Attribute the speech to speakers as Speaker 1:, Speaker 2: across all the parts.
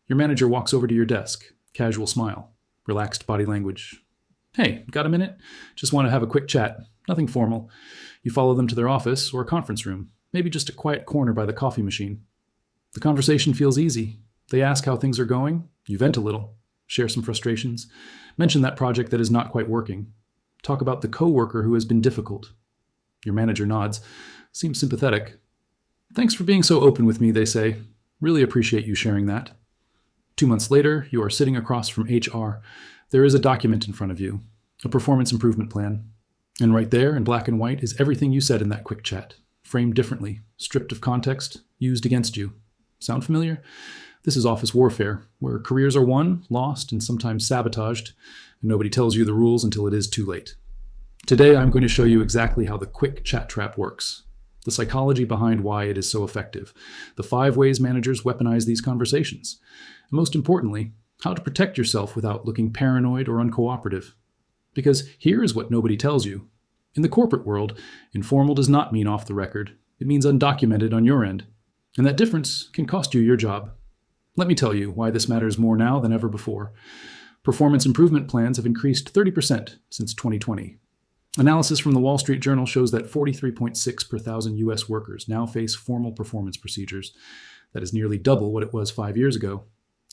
Speaker 1: Your manager walks over to your desk, casual smile, relaxed body language. Hey, got a minute? Just want to have a quick chat, nothing formal. You follow them to their office or a conference room, maybe just a quiet corner by the coffee machine. The conversation feels easy. They ask how things are going, you vent a little, share some frustrations, mention that project that is not quite working, talk about the coworker who has been difficult. Your manager nods, seems sympathetic. Thanks for being so open with me, they say. Really appreciate you sharing that. 2 months later, you are sitting across from HR. There is a document in front of you, a performance improvement plan. And right there, in black and white, is everything you said in that quick chat, framed differently, stripped of context, used against you. Sound familiar? This is office warfare, where careers are won, lost, and sometimes sabotaged, and nobody tells you the rules until it is too late. Today, I'm going to show you exactly how the quick chat trap works, the psychology behind why it is so effective, the 5 ways managers weaponize these conversations, and most importantly, how to protect yourself without looking paranoid or uncooperative. Because here is what nobody tells you. In the corporate world, informal does not mean off the record. It means undocumented on your end. And that difference can cost you your job. Let me tell you why this matters more now than ever before. Performance improvement plans have increased 30% since 2020. Analysis from the Wall Street Journal shows that 43.6 per thousand US workers now face formal performance procedures. That is nearly double what it was 5 years ago.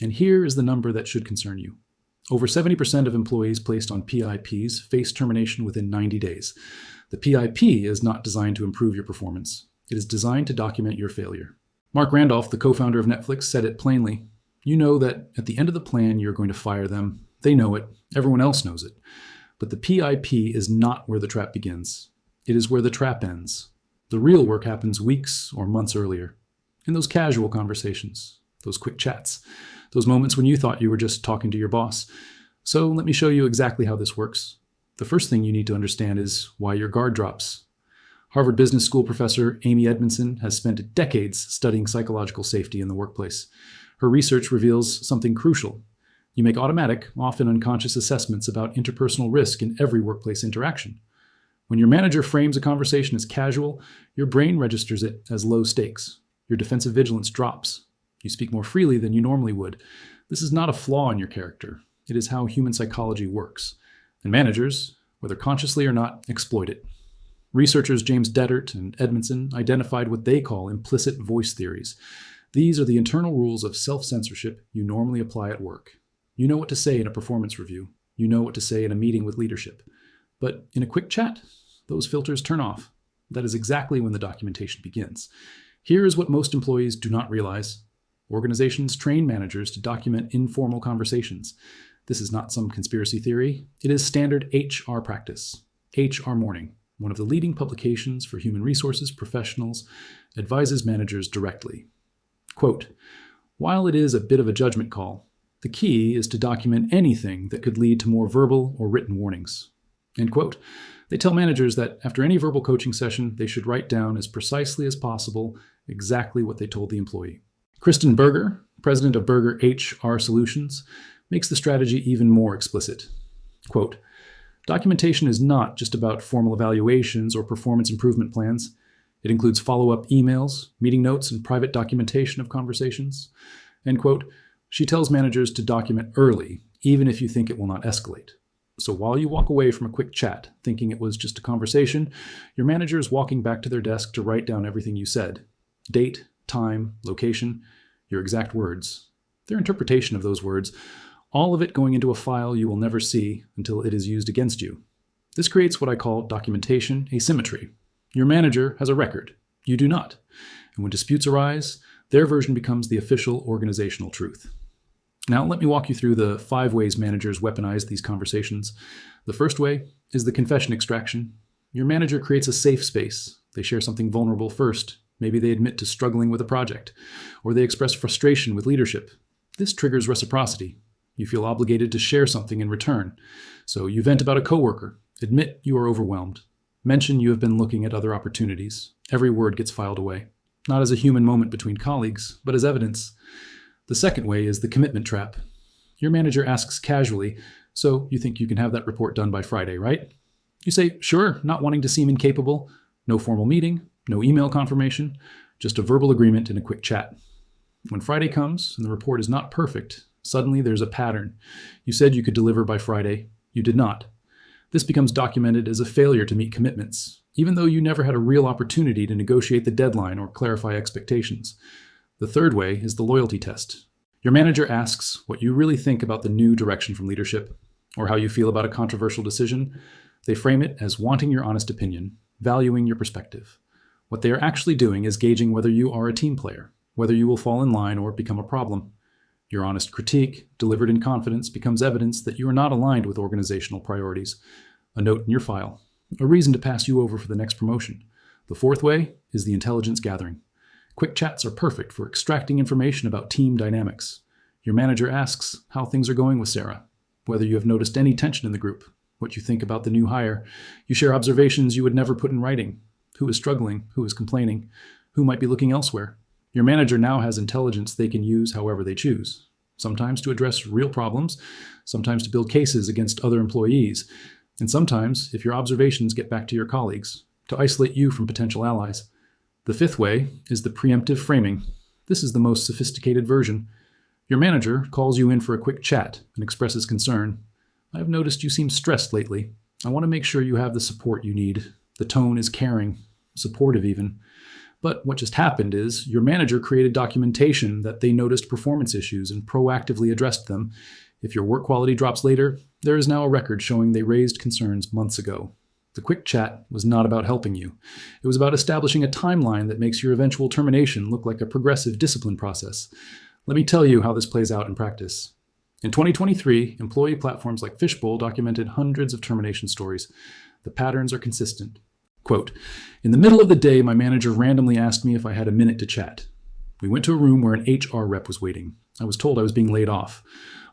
Speaker 1: And here is the number that should concern you. Over 70% of employees placed on PIPs face termination within 90 days. The PIP is not designed to improve your performance. It is designed to document your failure. Mark Randolph, the co-founder of Netflix, said it plainly. You know that at the end of the plan, you're going to fire them. They know it. Everyone else knows it. But the PIP is not where the trap begins. It is where the trap ends. The real work happens weeks or months earlier. In those casual conversations, those quick chats, those moments when you thought you were just talking to your boss. So let me show you exactly how this works. The first thing you need to understand is why your guard drops. Harvard Business School professor Amy Edmondson has spent decades studying psychological safety in the workplace. Her research reveals something crucial. You make automatic, often unconscious assessments about interpersonal risk in every workplace interaction. When your manager frames a conversation as casual, your brain registers it as low stakes. Your defensive vigilance drops. You speak more freely than you normally would. This is not a flaw in your character. It is how human psychology works. And managers, whether consciously or not, exploit it. Researchers James Dettert and Edmondson identified what they call implicit voice theories. These are the internal rules of self-censorship you normally apply at work. You know what to say in a performance review. You know what to say in a meeting with leadership. But in a quick chat, those filters turn off. That is exactly when the documentation begins. Here is what most employees do not realize. Organizations train managers to document informal conversations. This is not some conspiracy theory. It is standard HR practice. HR Morning, one of the leading publications for human resources professionals, advises managers directly. Quote, while it is a bit of a judgment call, the key is to document anything that could lead to more verbal or written warnings. End quote. They tell managers that after any verbal coaching session, they should write down as precisely as possible exactly what they told the employee. Kristen Berger, president of Berger HR Solutions, makes the strategy even more explicit. Quote, documentation is not just about formal evaluations or performance improvement plans. It includes follow-up emails, meeting notes, and private documentation of conversations. End quote. She tells managers to document early, even if you think it will not escalate. So while you walk away from a quick chat thinking it was just a conversation, your manager is walking back to their desk to write down everything you said. Date, time, location, your exact words, their interpretation of those words, all of it going into a file you will never see until it is used against you. This creates what I call documentation asymmetry. Your manager has a record. You do not. And when disputes arise, their version becomes the official organizational truth. Now, let me walk you through the 5 ways managers weaponize these conversations. The first way is the confession extraction. Your manager creates a safe space. They share something vulnerable first. Maybe they admit to struggling with a project, or they express frustration with leadership. This triggers reciprocity. You feel obligated to share something in return. So you vent about a coworker, admit you are overwhelmed, mention you have been looking at other opportunities. Every word gets filed away, not as a human moment between colleagues, but as evidence. The second way is the commitment trap. Your manager asks casually, so you think you can have that report done by Friday, right? You say, sure, not wanting to seem incapable. No formal meeting, no email confirmation, just a verbal agreement in a quick chat. When Friday comes and the report is not perfect, suddenly there's a pattern. You said you could deliver by Friday. You did not. This becomes documented as a failure to meet commitments, even though you never had a real opportunity to negotiate the deadline or clarify expectations. The third way is the loyalty test. Your manager asks what you really think about the new direction from leadership, or how you feel about a controversial decision. They frame it as wanting your honest opinion, valuing your perspective. What they are actually doing is gauging whether you are a team player, whether you will fall in line or become a problem. Your honest critique, delivered in confidence, becomes evidence that you are not aligned with organizational priorities. A note in your file, a reason to pass you over for the next promotion. The fourth way is the intelligence gathering. Quick chats are perfect for extracting information about team dynamics. Your manager asks how things are going with Sarah, whether you have noticed any tension in the group, what you think about the new hire. You share observations you would never put in writing. Who is struggling? Who is complaining? Who might be looking elsewhere? Your manager now has intelligence they can use however they choose. Sometimes to address real problems, sometimes to build cases against other employees, and sometimes, if your observations get back to your colleagues, to isolate you from potential allies. The fifth way is the preemptive framing. This is the most sophisticated version. Your manager calls you in for a quick chat and expresses concern. I've noticed you seem stressed lately. I want to make sure you have the support you need. The tone is caring, supportive even. But what just happened is your manager created documentation that they noticed performance issues and proactively addressed them. If your work quality drops later, there is now a record showing they raised concerns months ago. The quick chat was not about helping you. It was about establishing a timeline that makes your eventual termination look like a progressive discipline process. Let me tell you how this plays out in practice. In 2023, employee platforms like Fishbowl documented hundreds of termination stories. The patterns are consistent. Quote, in the middle of the day, my manager randomly asked me if I had a minute to chat. We went to a room where an HR rep was waiting. I was told I was being laid off.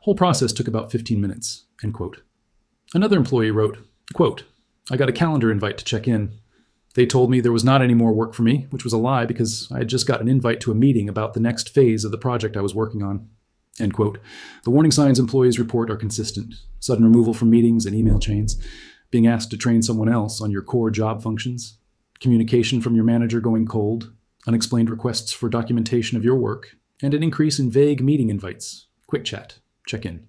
Speaker 1: Whole process took about 15 minutes, end quote. Another employee wrote, quote, I got a calendar invite to check in. They told me there was not any more work for me, which was a lie because I had just got an invite to a meeting about the next phase of the project I was working on, end quote. The warning signs employees report are consistent. Sudden removal from meetings and email chains, being asked to train someone else on your core job functions, communication from your manager going cold, unexplained requests for documentation of your work, and an increase in vague meeting invites, quick chat, check-in,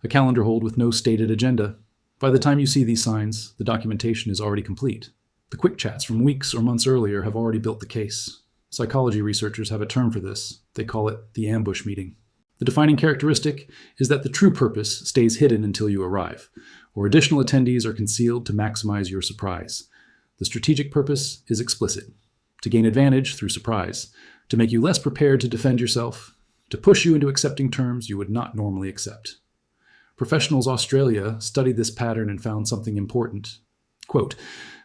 Speaker 1: a calendar hold with no stated agenda. By the time you see these signs, the documentation is already complete. The quick chats from weeks or months earlier have already built the case. Psychology researchers have a term for this. They call it the ambush meeting. The defining characteristic is that the true purpose stays hidden until you arrive, or additional attendees are concealed to maximize your surprise. The strategic purpose is explicit, to gain advantage through surprise, to make you less prepared to defend yourself, to push you into accepting terms you would not normally accept. Professionals Australia studied this pattern and found something important. Quote,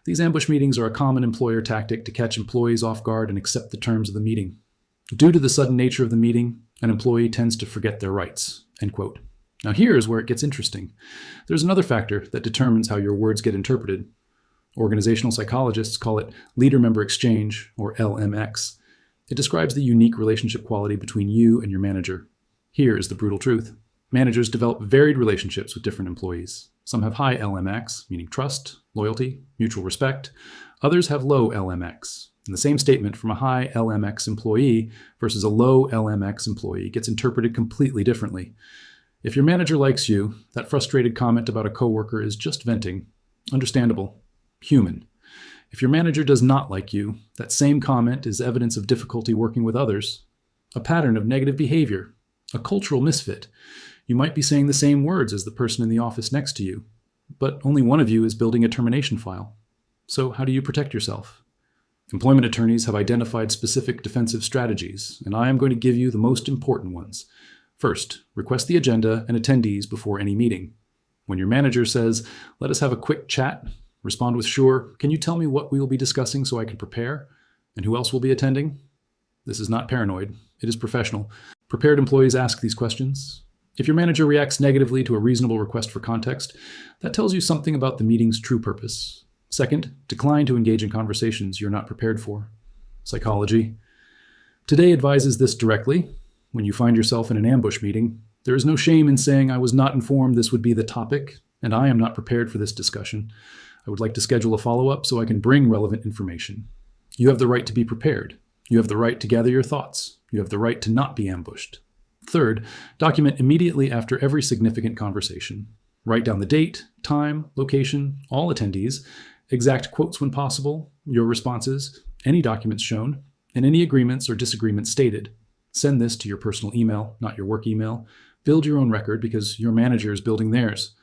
Speaker 1: these ambush meetings are a common employer tactic to catch employees off guard and accept the terms of the meeting. Due to the sudden nature of the meeting, an employee tends to forget their rights, end quote. Now here's where it gets interesting. There's another factor that determines how your words get interpreted. Organizational psychologists call it leader-member exchange, or LMX. It describes the unique relationship quality between you and your manager. Here is the brutal truth. Managers develop varied relationships with different employees. Some have high LMX, meaning trust, loyalty, mutual respect. Others have low LMX. And the same statement from a high LMX employee versus a low LMX employee gets interpreted completely differently. If your manager likes you, that frustrated comment about a coworker is just venting. Understandable. Human. If your manager does not like you, that same comment is evidence of difficulty working with others, a pattern of negative behavior, a cultural misfit. You might be saying the same words as the person in the office next to you, but only one of you is building a termination file. So how do you protect yourself? Employment attorneys have identified specific defensive strategies, and I am going to give you the most important ones. First, request the agenda and attendees before any meeting. When your manager says, let us have a quick chat, respond with, sure, can you tell me what we will be discussing so I can prepare? And who else will be attending? This is not paranoid. It is professional. Prepared employees ask these questions. If your manager reacts negatively to a reasonable request for context, that tells you something about the meeting's true purpose. Second, decline to engage in conversations you're not prepared for. Psychology. Today advises this directly. When you find yourself in an ambush meeting, there is no shame in saying I was not informed this would be the topic, and I am not prepared for this discussion. I would like to schedule a follow-up so I can bring relevant information. You have the right to be prepared. You have the right to gather your thoughts, You have the right to not be ambushed. Third, document immediately after every significant conversation. Write down the date, time, location, all attendees, exact quotes when possible, your responses, any documents shown, and any agreements or disagreements stated. Send this to your personal email, not your work email. Build your own record because your manager is building theirs.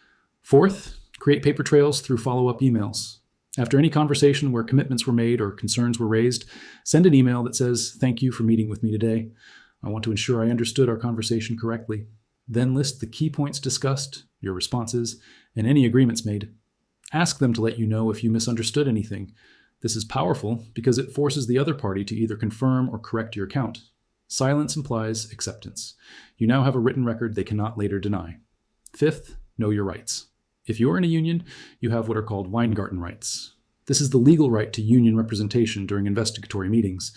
Speaker 1: Fourth, create paper trails through follow-up emails. After any conversation where commitments were made or concerns were raised, send an email that says, "Thank you for meeting with me today. I want to ensure I understood our conversation correctly." Then list the key points discussed, your responses, and any agreements made. Ask them to let you know if you misunderstood anything. This is powerful because it forces the other party to either confirm or correct your account. Silence implies acceptance. You now have a written record they cannot later deny. Fifth, know your rights. If you're in a union, you have what are called Weingarten rights. This is the legal right to union representation during investigatory meetings.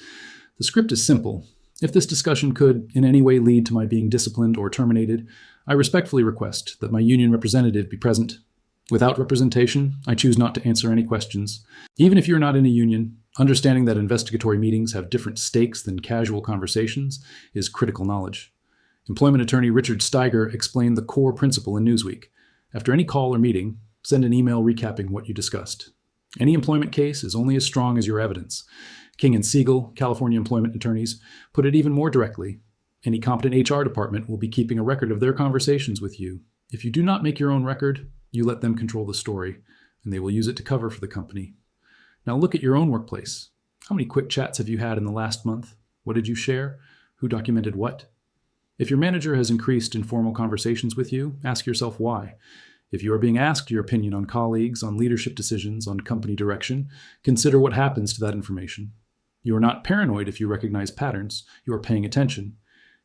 Speaker 1: The script is simple. If this discussion could in any way lead to my being disciplined or terminated, I respectfully request that my union representative be present. Without representation, I choose not to answer any questions. Even if you're not in a union, understanding that investigatory meetings have different stakes than casual conversations is critical knowledge. Employment attorney Richard Steiger explained the core principle in Newsweek. After any call or meeting, send an email recapping what you discussed. Any employment case is only as strong as your evidence. King and Siegel, California employment attorneys, put it even more directly. Any competent HR department will be keeping a record of their conversations with you. If you do not make your own record, you let them control the story, and they will use it to cover for the company. Now look at your own workplace. How many quick chats have you had in the last month? What did you share? Who documented what? If your manager has increased informal conversations with you, ask yourself why. If you are being asked your opinion on colleagues, on leadership decisions, on company direction, consider what happens to that information. You are not paranoid if you recognize patterns. You are paying attention.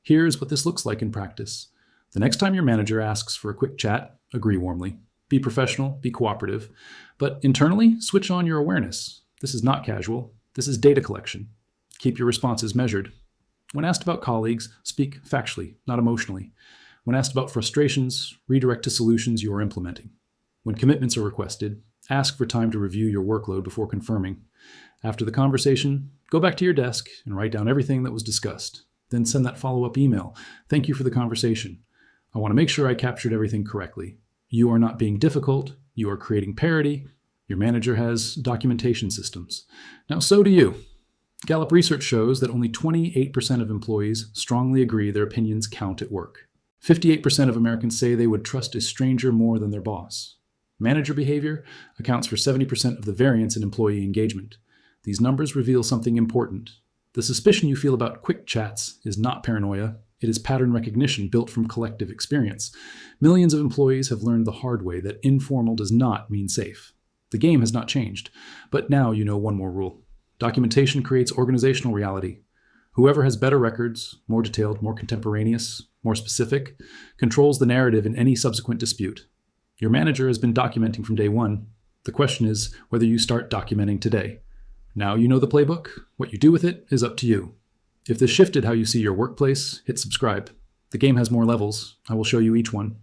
Speaker 1: Here's what this looks like in practice. The next time your manager asks for a quick chat, agree warmly. Be professional, be cooperative. But internally, switch on your awareness. This is not casual. This is data collection. Keep your responses measured. When asked about colleagues, speak factually, not emotionally. When asked about frustrations, redirect to solutions you are implementing. When commitments are requested, ask for time to review your workload before confirming. After the conversation, go back to your desk and write down everything that was discussed. Then send that follow-up email. Thank you for the conversation. I want to make sure I captured everything correctly. You are not being difficult. You are creating parity. Your manager has documentation systems. Now, so do you. Gallup research shows that only 28% of employees strongly agree their opinions count at work. 58% of Americans say they would trust a stranger more than their boss. Manager behavior accounts for 70% of the variance in employee engagement. These numbers reveal something important. The suspicion you feel about quick chats is not paranoia. It is pattern recognition built from collective experience. Millions of employees have learned the hard way that informal does not mean safe. The game has not changed, but now you know one more rule. Documentation creates organizational reality. Whoever has better records, more detailed, more contemporaneous, more specific, controls the narrative in any subsequent dispute. Your manager has been documenting from day one. The question is whether you start documenting today. Now you know the playbook. What you do with it is up to you. If this shifted how you see your workplace, hit subscribe. The game has more levels. I will show you each one.